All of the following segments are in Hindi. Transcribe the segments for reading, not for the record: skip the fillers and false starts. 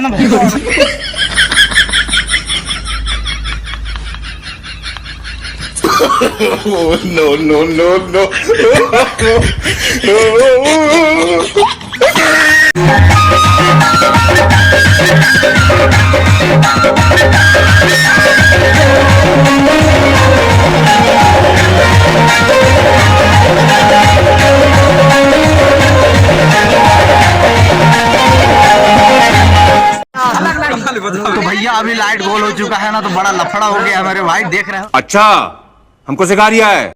ना भाई। No no no no. तो भैया अभी लाइट गोल हो चुका है ना, तो बड़ा लफड़ा हो गया मेरे भाई, देख रहे हो। अच्छा, हमको सिखा रिया है।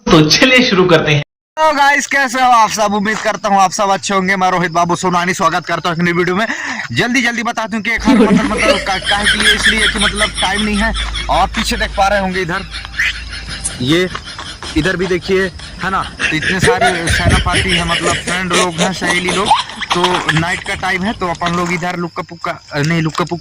तो चलिए शुरू करते हैं। तो गाइस कैसे हो आप सब, उम्मीद करता हूँ आप सब अच्छे होंगे। मैं रोहित बाबू सोनानी स्वागत करता हूँ अपनी वीडियो में। जल्दी बता दूं कि मतलब काहे के लिए, इसलिए कि मतलब टाइम नहीं है। और पीछे देख पा रहे होंगे ये इधर भी देखिए, है ना। तो इतने सारे सेना पार्टी है, मतलब फ्रेंड लोग हैं, सहेली लोग। तो नाइट का टाइम है, तो अपन लोग इधर लुक्का पुक्का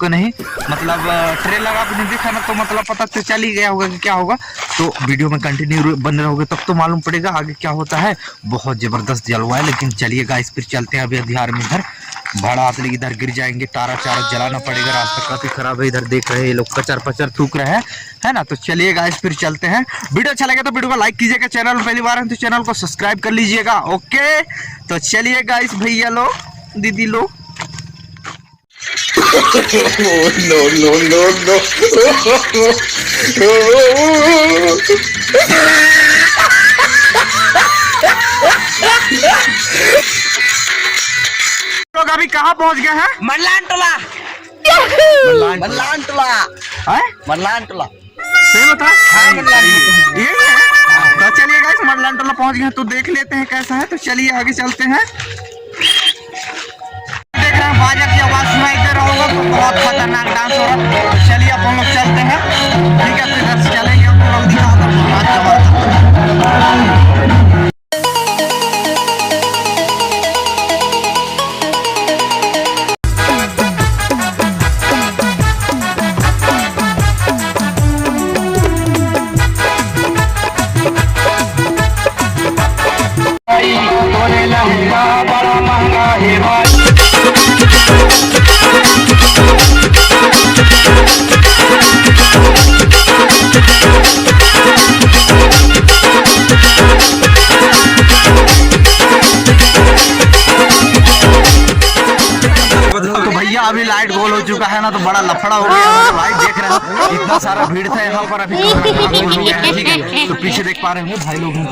नहीं, मतलब ट्रेलर लगा भी नहीं देखा ना, तो मतलब पता तो चल ही गया होगा कि क्या होगा। तो वीडियो में कंटिन्यू बन रहोगे तब तो मालूम पड़ेगा आगे क्या होता है। बहुत जबरदस्त जलवा है। लेकिन चलिए गाइस फिर चलते हैं अभी बिहार में। इधर भाड़ा आतली इधर गिर जाएंगे, तारा चारा जलाना पड़ेगा, रास्ता काफी खराब है। इधर देख रहे हैं ये लोग कचर पचर थूक रहे हैं, है ना। तो चलिए गाइस फिर चलते हैं। वीडियो अच्छा लगे तो वीडियो को लाइक कीजिएगा, चैनल पहली बार है तो चैनल को सब्सक्राइब कर लीजिएगा। ओके तो चलिए गाइस, भैया लो दीदी लो। No no no no. लोग अभी कहाँ पहुँच गए हैं? मरलान टोला। सही बता। ये है। तो चलिए गाइस मरलान टोला पहुँच गए हैं, तो देख लेते हैं कैसा है। तो चलिए आगे चलते हैं। देख रहे हैं बाजा की आवाज सुनाई दे रहा होगा, तो बहुत खतरनाक डांस हो रहा है। तो चलिए अपन लोग चलते हैं, ठीक है। तो इधर से चलेंगे, अपन लोग दिखाओ। बड़ा महंगा है भाई। तो भैया अभी लाइट गोल हो चुका है ना, तो बड़ा लफड़ा हो गया मेरे भाई, देख रहे हो। इतना सारा भीड़ था यहाँ पर, अभी गोल हो गया है, ठीक है। तो पीछे देख पा रहे हैं भाई लोग, थोड़ी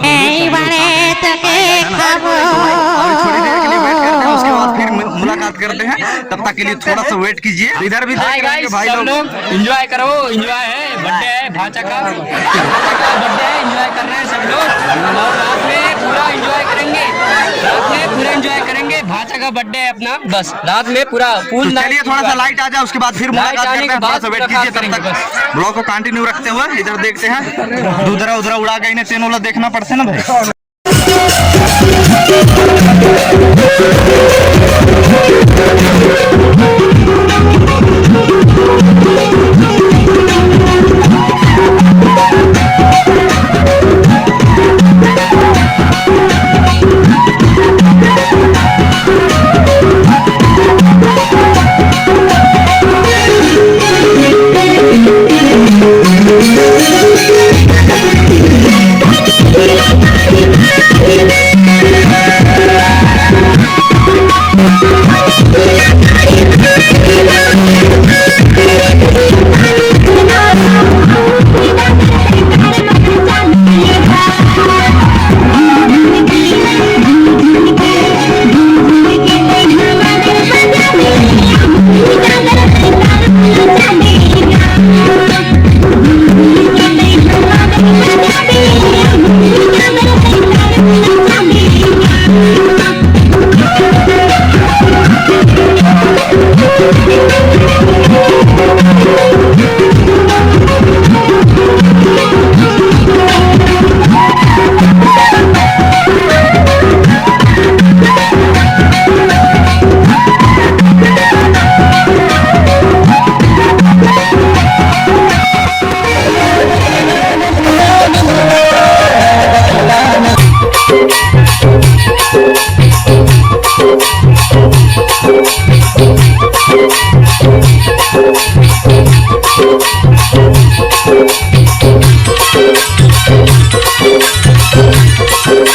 देर के लिए वेट करते हैं, उसके बाद फिर मुलाकात करते हैं। तब तक के लिए थोड़ा सा वेट कीजिए। इधर भी देख रहे हैं भाई लोग, एंजॉय करो, एंजॉय है, बर्थडे है भाचा का बर्थडे है, एंजॉय कर रहे हैं सब लोग। और रात में पूरा एंजॉय करेंगे, रात में पूरा एंजॉय करेंगे। भाचा का बर्थडे है अपना, बस रात में पूरा फुल। चलिए थोड़ा सा लाइट आ जाए, उसके बाद फिर मुलाकात करते हैं। थोड़ा सा वेट कीजिए, तब तक ब्लॉग को कंटिन्यू रखते हुए इधर देखते हैं। उधर उड़ा गई ना, तेन वाला देखना पड़ता है ना भाई।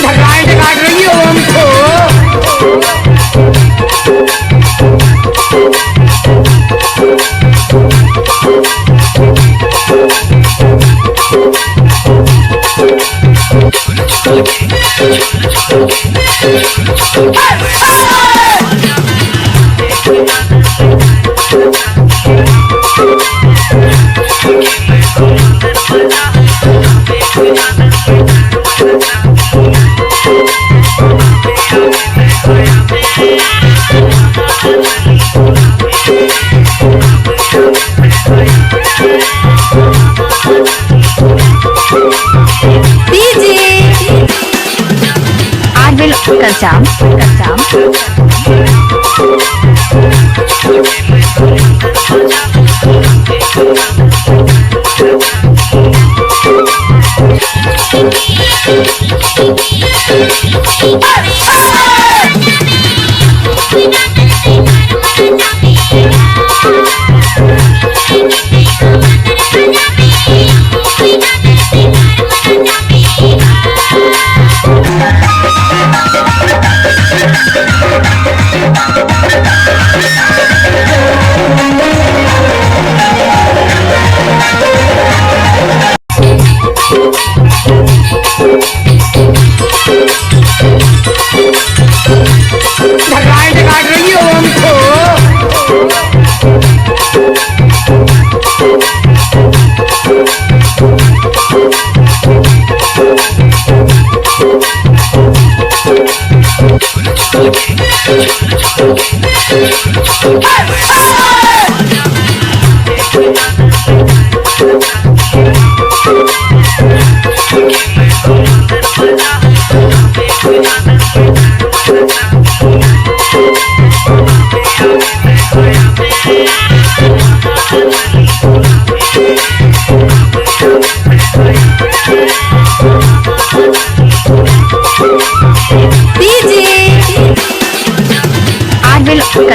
ढकाई काट रही हो Kacam. ढकाई काट रही हो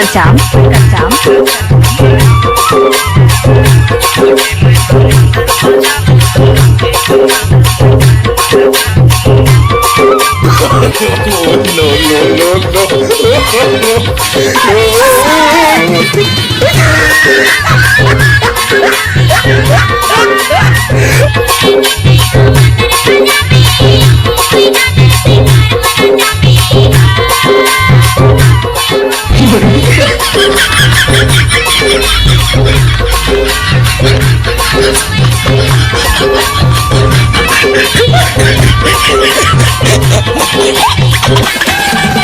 Kacam. no.